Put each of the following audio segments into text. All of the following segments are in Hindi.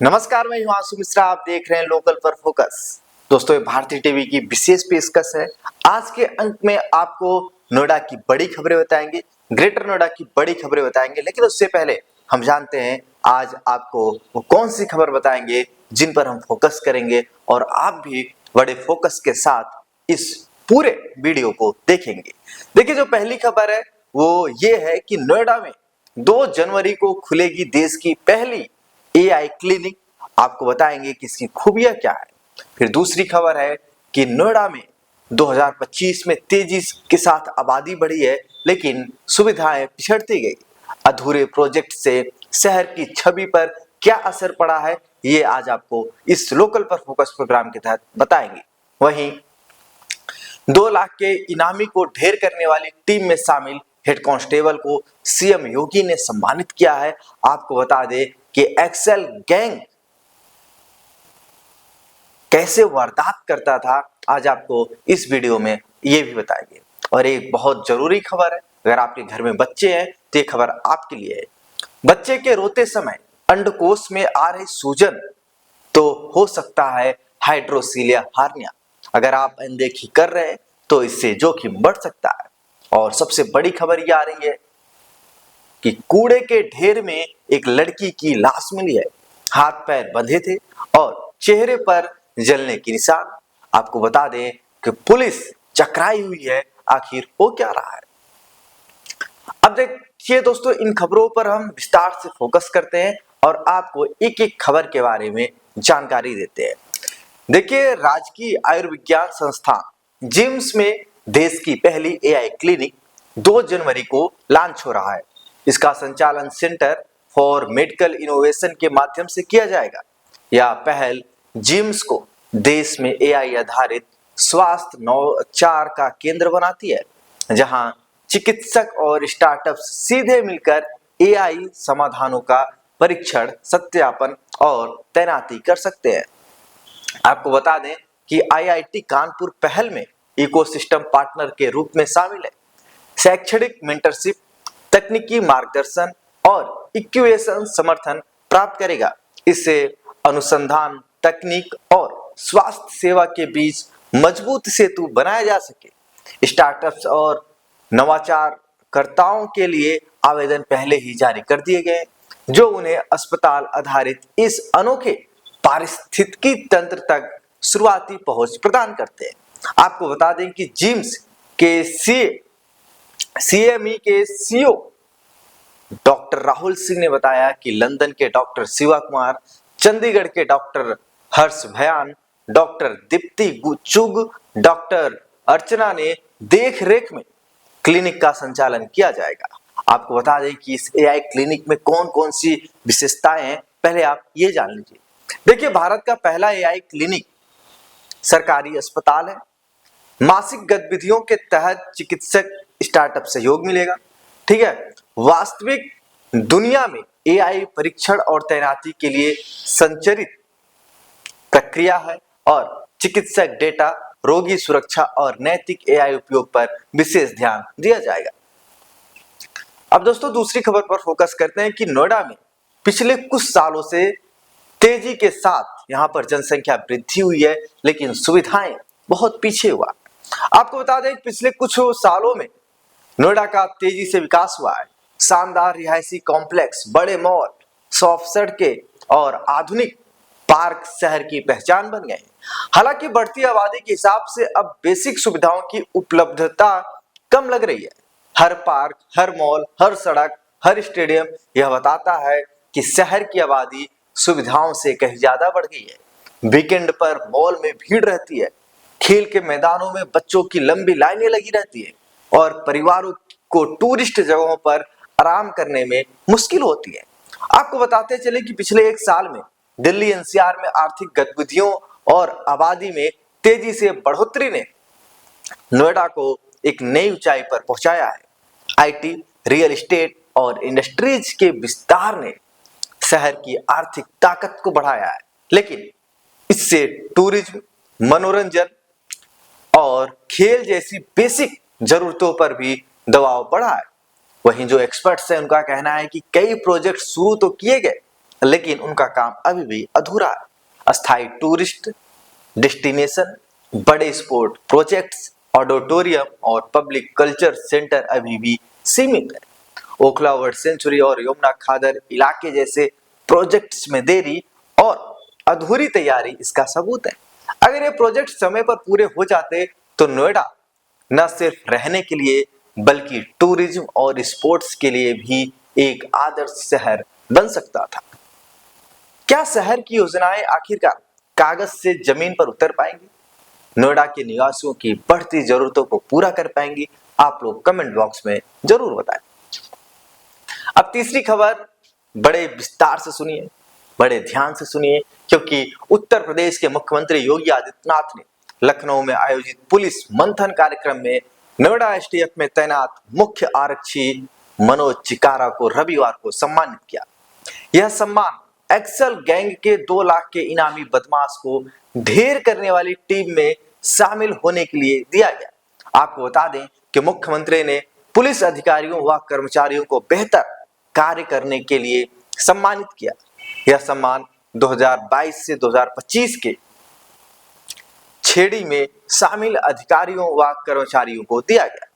नमस्कार, मैं हिमांशु मिश्रा। आप देख रहे हैं लोकल पर फोकस। दोस्तों, ये भारतीय टीवी की विशेष पेशकश है। आज के अंक में आपको नोएडा की बड़ी खबरें बताएंगे, ग्रेटर नोएडा की बड़ी खबरें बताएंगे। लेकिन उससे पहले हम जानते हैं आज आपको वो कौन सी खबर बताएंगे जिन पर हम फोकस करेंगे और आप भी बड़े फोकस के साथ इस पूरे वीडियो को देखेंगे। देखिए, जो पहली खबर है वो ये है कि नोएडा में 2 जनवरी को खुलेगी देश की पहली एआई क्लिनिक। आपको बताएंगे कि इसकी खूबियां क्या है। फिर दूसरी खबर है कि नोएडा में 2025 में तेजी के साथ आबादी बढ़ी है, लेकिन सुविधाएं पिछड़ती गई। अधूरे प्रोजेक्ट से शहर की छवि पर क्या असर पड़ा है, ये आज आपको इस लोकल पर फोकस प्रोग्राम के तहत बताएंगे। वहीं 2 लाख के इनामी को ढेर करने वाली टीम में शामिल हेड कांस्टेबल को सीएम योगी ने सम्मानित किया है। आपको बता दें कि एक्सेल गैंग कैसे वारदात करता था, आज आपको इस वीडियो में ये भी बताएंगे। और एक बहुत जरूरी खबर है, अगर आपके घर में बच्चे हैं तो ये खबर आपके लिए है। बच्चे के रोते समय अंडकोश में आ रही सूजन तो हो सकता है हाइड्रोसीलिया हार्निया। अगर आप अनदेखी कर रहे हैं तो इससे जोखिम बढ़ सकता है। और सबसे बड़ी खबर ये आ रही है कि कूड़े के ढेर में एक लड़की की लाश मिली है। हाथ पैर बंधे थे और चेहरे पर जलने के निशान। आपको बता दें कि पुलिस चकराई हुई है, आखिर हो क्या रहा है। अब देखिए दोस्तों, इन खबरों पर हम विस्तार से फोकस करते हैं और आपको एक एक खबर के बारे में जानकारी देते हैं। देखिए, राजकीय आयुर्विज्ञान संस्थान जिम्स में देश की पहली एआई क्लिनिक 2 जनवरी को लॉन्च हो रहा है। इसका संचालन सेंटर फॉर मेडिकल इनोवेशन के माध्यम से किया जाएगा। यह पहल जिम्स को देश में एआई आधारित स्वास्थ्य नवाचार का केंद्र बनाती है, जहां चिकित्सक और स्टार्टअप सीधे मिलकर एआई समाधानों का परीक्षण, सत्यापन और तैनाती कर सकते हैं। आपको बता दें कि आईआईटी कानपुर पहल में इकोसिस्टम पार्टनर के रूप में शामिल है। शैक्षणिक मेंटरशिप, तकनीकी मार्गदर्शन और इक्यूएशन समर्थन प्राप्त करेगा। इससे अनुसंधान, तकनीक और स्वास्थ्य सेवा के बीच मजबूत सेतु बनाया जा सके। स्टार्टअप्स और नवाचारकर्ताओं के लिए आवेदन पहले ही जारी कर दिए गए, जो उन्हें अस्पताल आधारित इस अनोखे पारिस्थितिकी तंत्र तक शुरुआती पहुंच प्रदान करते हैं। आपको बता दें कि जिम्स के सीएमई के सीईओ डॉक्टर राहुल सिंह ने बताया कि लंदन के डॉक्टर शिवा कुमार, चंडीगढ़ के डॉक्टर हर्ष भयान, डॉक्टर दीप्ति चुग, डॉक्टर अर्चना ने देख रेख में क्लिनिक का संचालन किया जाएगा। आपको बता दें कि इस एआई क्लिनिक में कौन कौन सी विशेषताएं हैं, पहले आप ये जान लीजिए। देखिए, भारत का पहला एआई क्लिनिक सरकारी अस्पताल है। मासिक गतिविधियों के तहत चिकित्सक स्टार्टअप सहयोग मिलेगा। ठीक है, वास्तविक दुनिया में एआई परीक्षण और तैनाती के लिए संरचित प्रक्रिया है और चिकित्सक डेटा, रोगी सुरक्षा और नैतिक एआई उपयोग पर विशेष ध्यान दिया जाएगा। अब दोस्तों, दूसरी खबर पर फोकस करते हैं कि नोएडा में पिछले कुछ सालों से तेजी के साथ यहां पर जनसंख्या वृद्धि हुई है, लेकिन सुविधाएं बहुत पीछे हुआ। आपको बता दें, पिछले कुछ सालों में नोएडा का तेजी से विकास हुआ है। शानदार रिहायशी कॉम्प्लेक्स, बड़े मॉल, सॉफ्ट सड़कें और आधुनिक पार्क शहर की पहचान बन गए। हालांकि बढ़ती आबादी के हिसाब से अब बेसिक सुविधाओं की उपलब्धता कम लग रही है। हर पार्क, हर मॉल, हर सड़क, हर स्टेडियम यह बताता है कि शहर की आबादी सुविधाओं से कहीं ज्यादा बढ़ गई है। वीकेंड पर मॉल में भीड़ रहती है, खेल के मैदानों में बच्चों की लंबी लाइनें लगी रहती है और परिवारों को टूरिस्ट जगहों पर आराम करने में मुश्किल होती है। आपको बताते चले कि पिछले 1 साल में दिल्ली एनसीआर में आर्थिक गतिविधियों और आबादी में तेजी से बढ़ोतरी ने नोएडा को एक नई ऊंचाई पर पहुंचाया है। आईटी, रियल एस्टेट और इंडस्ट्रीज के विस्तार ने शहर की आर्थिक ताकत को बढ़ाया है, लेकिन इससे टूरिज्म, मनोरंजन और खेल जैसी बेसिक जरूरतों पर भी दबाव बढ़ा है। वहीं जो एक्सपर्ट्स हैं, उनका कहना है कि कई प्रोजेक्ट शुरू तो किए गए, लेकिन उनका काम अभी भी अधूरा है। अस्थायी टूरिस्ट डेस्टिनेशन, बड़े स्पोर्ट प्रोजेक्ट्स, ऑडिटोरियम और पब्लिक कल्चर सेंटर अभी भी सीमित है। ओखला वर्ल्ड सेंचुरी और यमुना खादर इलाके जैसे प्रोजेक्ट्स में देरी और अधूरी तैयारी इसका सबूत है। अगर ये प्रोजेक्ट समय पर पूरे हो जाते तो नोएडा न सिर्फ रहने के लिए बल्कि टूरिज्म और स्पोर्ट्स के लिए भी एक आदर्श शहर बन सकता था। क्या शहर की योजनाएं आखिरकार कागज से जमीन पर उतर पाएंगी? नोएडा के निवासियों की बढ़ती जरूरतों को पूरा कर पाएंगी? आप लोग कमेंट बॉक्स में जरूर बताएं। अब तीसरी खबर बड़े विस्तार से सुनिए, बड़े ध्यान से सुनिए, क्योंकि उत्तर प्रदेश के मुख्यमंत्री योगी आदित्यनाथ ने लखनऊ में आयोजित पुलिस मंथन कार्यक्रम में नोएडा एसटीएफ में तैनात मुख्य आरक्षी मनोज चिकारा को रविवार को सम्मानित किया। यह सम्मान एक्सल गैंग के 2 लाख के इनामी बदमाश को ढेर करने वाली टीम में शामिल होने के लिए दिया गया। आपको बता दें कि मुख्यमंत्री ने पुलिस अधिकारियों व कर्मचारियों को बेहतर कार्य करने के लिए सम्मानित किया। यह सम्मान 2022 से 2025 के छेड़ी में शामिल अधिकारियों व कर्मचारियों को दिया गया।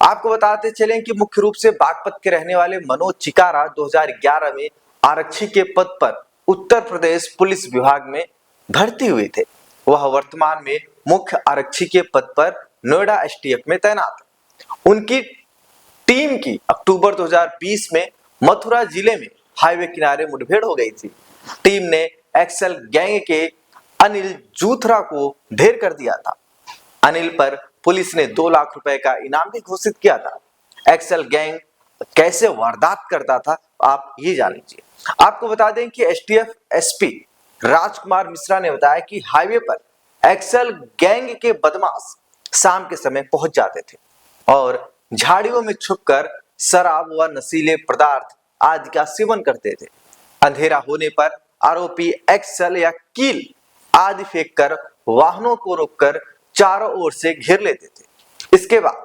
आपको बताते चलें कि मुख्य रूप से बागपत के रहने वाले मनोज चिकारा 2011 में आरक्षी के पद पर उत्तर प्रदेश पुलिस विभाग में भर्ती हुए थे। वह वर्तमान में मुख्य आरक्षी के पद पर नोएडा एसटीएफ में तैनात है। उनकी टीम की अक्टूबर 2020 में मथुरा जिले में हाईवे किनारे मुठभेड़ हो गई थी। टीम ने एक्सल गैंग के अनिल जूथरा को ढेर कर दिया था। अनिल पर पुलिस ने 2 लाख रुपए का इनाम भी घोषित किया था। एक्सल गैंग कैसे वारदात करता था आप ये जान लीजिए। आपको बता दें कि एसटीएफ एसपी राजकुमार मिश्रा ने बताया कि हाईवे पर एक्सल गैंग के बदमाश शाम के समय पहुंच जाते थे और झाड़ियों में छुपकर शराब व नशीले पदार्थ आदि का सेवन करते थे। अंधेरा होने पर आरोपी एक्सल या कील आदि फेंककर वाहनों को रोककर चारों ओर से घेर लेते थे। इसके बाद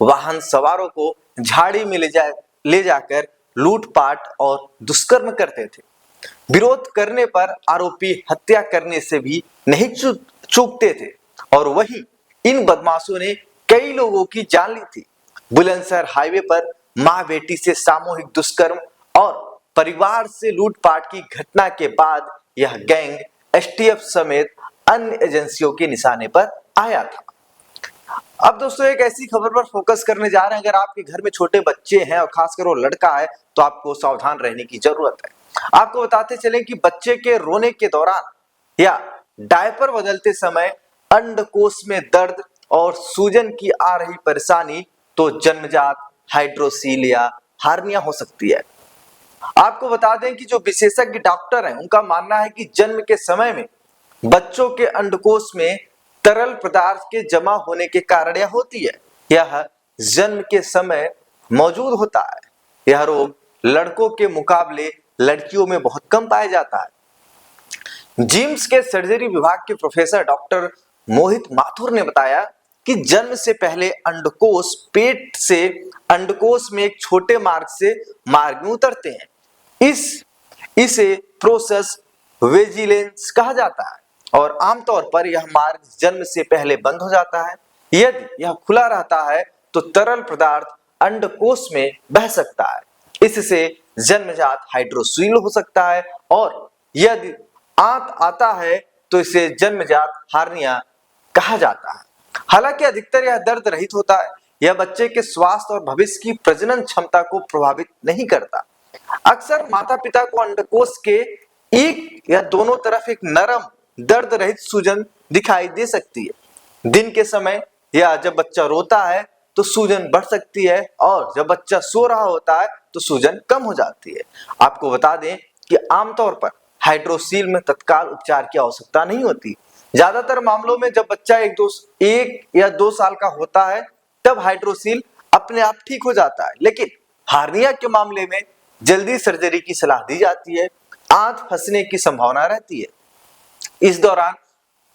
वाहन सवारों को झाड़ी में ले जाकर लूटपाट और दुष्कर्म करते थे। विरोध करने पर आरोपी हत्या करने से भी नहीं चूकते थे और वही इन बदमाशों ने कई लोगों की जान ली थी। बुलंदशहर हाईवे पर मां बेटी से सामूहिक दुष्कर्म और परिवार से लूटपाट की घटना के बाद यह गैंग एसटीएफ समेत अन्य एजेंसियों के निशाने पर आया था। अब दोस्तों एक ऐसी खबर पर फोकस करने जा रहे हैं, अगर आपके घर में छोटे बच्चे हैं और खासकर वो लड़का है तो आपको सावधान रहने की जरूरत है। आपको बताते चलें कि बच्चे के रोने के दौरान या डायपर बदलते समय अंडकोश में दर्द और सूजन की आ रही परेशानी तो जन्मजात हाइड्रोसील या हार्निया हो सकती है। आपको बता दें कि जो विशेषज्ञ डॉक्टर हैं उनका मानना है कि जन्म के समय में बच्चों के अंडकोश में तरल पदार्थ के जमा होने के कारण यह होती है। यह जन्म के समय मौजूद होता है। यह रोग लड़कों के मुकाबले लड़कियों में बहुत कम पाया जाता है। जिम्स के सर्जरी विभाग के प्रोफेसर डॉक्टर मोहित माथुर ने बताया कि जन्म से पहले अंडकोश पेट से अंडकोश में एक छोटे मार्ग से मार्ग में उतरते हैं। इसे प्रोसेस वेजिलेंस कहा जाता है और आमतौर पर यह मार्ग जन्म से पहले बंद हो जाता है। यदि यह खुला रहता है तो तरल पदार्थ अंडकोश में बह सकता है। इससे जन्मजात हाइड्रोसील हो सकता है और यदि आंत आता है तो इसे जन्मजात हार्निया कहा जाता है। हालांकि अधिकतर यह दर्द रहित होता है। यह बच्चे के स्वास्थ्य और भविष्य की प्रजनन क्षमता को प्रभावित नहीं करता। अक्सर माता पिता को अंडकोश के एक या दोनों तरफ एक नरम दर्द रहित सूजन दिखाई दे सकती है। दिन के समय या जब बच्चा रोता है तो सूजन बढ़ सकती है और जब बच्चा सो रहा होता है तो सूजन कम हो जाती है। आपको बता दें कि आमतौर पर हाइड्रोसील में तत्काल उपचार की आवश्यकता नहीं होती। ज्यादातर मामलों में जब बच्चा एक या 2 साल का होता है तब हाइड्रोसील अपने आप ठीक हो जाता है, लेकिन हार्निया के मामले में जल्दी सर्जरी की सलाह दी जाती है। आंत फंसने की संभावना रहती है। इस दौरान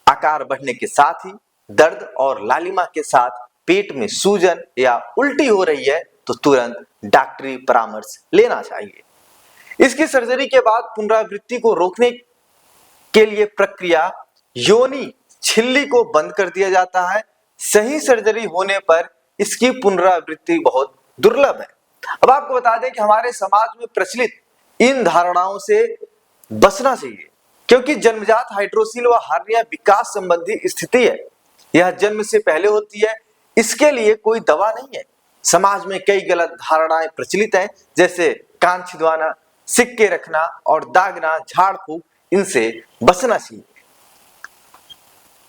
आकार बढ़ने के साथ ही दर्द और लालिमा के साथ पेट में सूजन या उल्टी हो रही है तो तुरंत डॉक्टरी परामर्श लेना चाहिए। इसकी सर्जरी के बाद पुनरावृत्ति को रोकने के लिए प्रक्रिया योनि झिल्ली को बंद कर दिया जाता है। सही सर्जरी होने पर इसकी पुनरावृत्ति बहुत दुर्लभ है। अब आपको बता दें कि हमारे समाज में प्रचलित इन धारणाओं से बचना चाहिए, क्योंकि जन्मजात हाइड्रोसील व हार्निया विकास संबंधी स्थिति है। यह जन्म से पहले होती है, इसके लिए कोई दवा नहीं है। समाज में कई गलत धारणाएं प्रचलित हैं, जैसे कान छिदवाना, सिक्के रखना और दागना, झाड़ फूक, इनसे बचना चाहिए।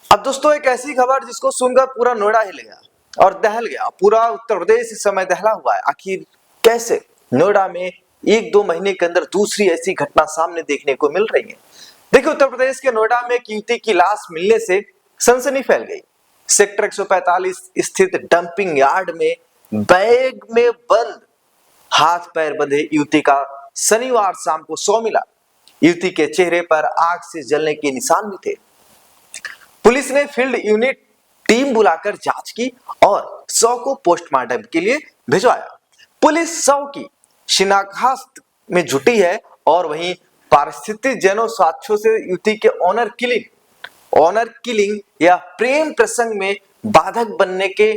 अब दोस्तों एक ऐसी खबर जिसको सुनकर पूरा नोएडा हिल गया और दहल गया, पूरा उत्तर प्रदेश इस समय दहला हुआ है। आखिर कैसे नोएडा में 1-2 महीने के अंदर दूसरी ऐसी घटना सामने देखने को मिल रही है। देखिए, उत्तर प्रदेश के नोएडा में एक युवती की लाश मिलने से सनसनी फैल गई। सेक्टर 145 स्थित डंपिंग यार्ड में बैग में बंद हाथ पैर बंधे युवती का शनिवार शाम को शव मिला। युवती के चेहरे पर आग से जलने के निशान भी थे। पुलिस ने फील्ड यूनिट टीम बुलाकर जांच की और शव को पोस्टमार्टम के लिए भिजवाया। पुलिस शव की शिनाख्त में जुटी है और वहीं पारिस्थितिक जैनों साक्ष्यों से युवती के ऑनर किलिंग या प्रेम प्रसंग में बाधक बनने के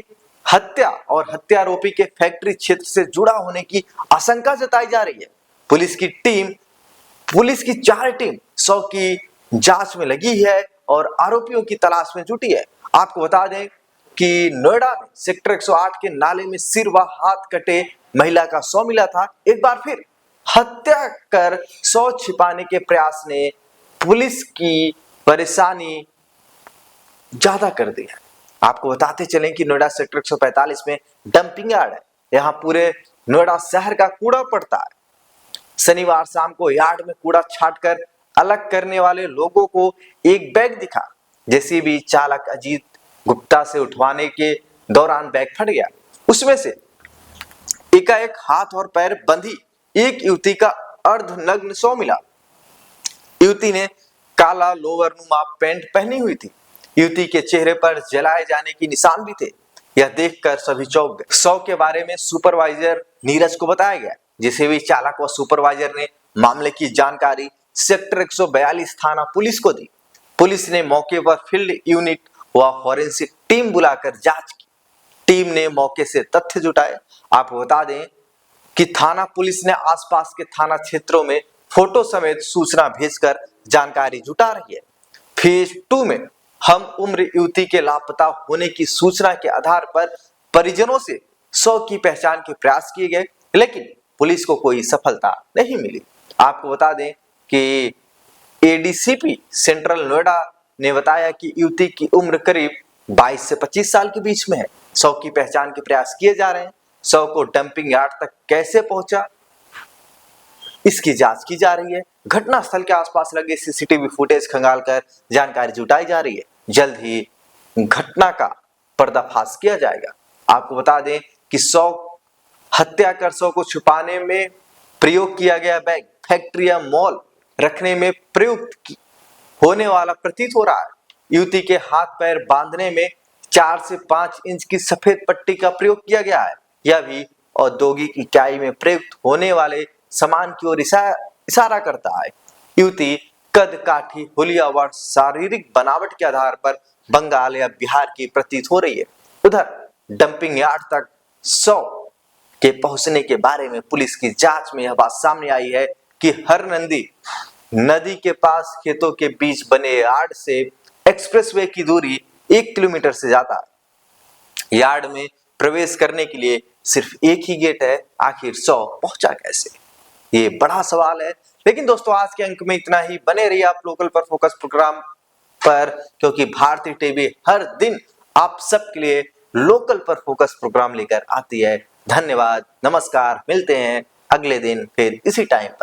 हत्या और हत्यारोपी के फैक्ट्री क्षेत्र से जुड़ा होने की आशंका जताई जा रही है। पुलिस की 4 टीम शव की जांच में लगी है और आरोपियों की तलाश में जुटी है। आपको बता दें कि नोएडा में सेक्टर 108 के नाले में सिर व हाथ कटे महिला का शव मिला था। एक बार फिर हत्या कर शव छिपाने के प्रयास ने पुलिस की परेशानी ज्यादा कर दी है। आपको बताते चलें कि नोएडा सेक्टर 145 में डंपिंग यार्ड है। यहाँ पूरे नोएडा शहर का कूड़ा पड़ता है। शनिवार शाम को यार्ड में कूड़ा छांटकर अलग करने वाले लोगों को एक बैग दिखा। जेसीबी चालक अजीत गुप्ता से उठवाने के दौरान बैग फट गया। उसमें से एकाएक हाथ और पैर बंधी एक युवती का अर्धनग्न शव मिला। युवती ने काला लोअरनुमा पैंट पहनी हुई थी। युवती के चेहरे पर जलाए जाने के निशान भी थे। यह देखकर सभी चौंक गए। शव के बारे में सुपरवाइजर नीरज को बताया गया। जेसीबी चालक व सुपरवाइजर ने मामले की जानकारी सेक्टर 142 थाना पुलिस को दी। पुलिस ने मौके पर फील्ड यूनिट व फॉरेंसिक टीम बुलाकर जांच की। टीम ने मौके से तथ्य जुटाए। आपको बता दें कि थाना पुलिस ने आसपास के थाना क्षेत्रों में फोटो समेत सूचना भेजकर जानकारी जुटा रही है। फेज 2 में हम उम्र युवती के लापता होने की सूचना के आधार पर परिजनों से शव की पहचान के प्रयास किए गए, लेकिन पुलिस को कोई सफलता नहीं मिली। आपको बता दें कि एडीसीपी सेंट्रल नोएडा ने बताया कि युवती की उम्र करीब 22 से 25 साल के बीच में है। शव की पहचान के प्रयास किए जा रहे हैं। शव को डंपिंग यार्ड तक कैसे पहुंचा, इसकी जांच की जा रही है। घटनास्थल के आसपास लगे सीसीटीवी फुटेज खंगालकर जानकारी जुटाई जा रही है। जल्द ही घटना का पर्दाफाश किया जाएगा। आपको बता दें कि हत्या कर शव को छुपाने में प्रयोग किया गया बैग फैक्ट्री या मॉल रखने में प्रयुक्त होने वाला प्रतीत हो रहा है। युवती के हाथ पैर बांधने में 4 से 5 इंच की सफेद पट्टी का प्रयोग किया गया है। यह भी औद्योगिक इकाई में प्रयुक्त होने वाले सामान की ओर इशारा करता है। युवती कद काठी हुलिया व शारीरिक बनावट के आधार पर बंगाल या बिहार की प्रतीत हो रही है। उधर डंपिंग यार्ड तक शव के पहुंचने के बारे में पुलिस की जांच में यह बात सामने आई है कि हरनंदी नदी के पास खेतों के बीच बने यार्ड से एक्सप्रेसवे की दूरी 1 किलोमीटर से ज्यादा है। यार्ड में प्रवेश करने के लिए सिर्फ एक ही गेट है। आखिर शव पहुंचा कैसे, ये बड़ा सवाल है। लेकिन दोस्तों आज के अंक में इतना ही। बने रहिए आप लोकल पर फोकस प्रोग्राम पर, क्योंकि भारतीय टीवी हर दिन आप सबके लिए लोकल पर फोकस प्रोग्राम लेकर आती है। धन्यवाद, नमस्कार, मिलते हैं अगले दिन फिर इसी टाइम पर।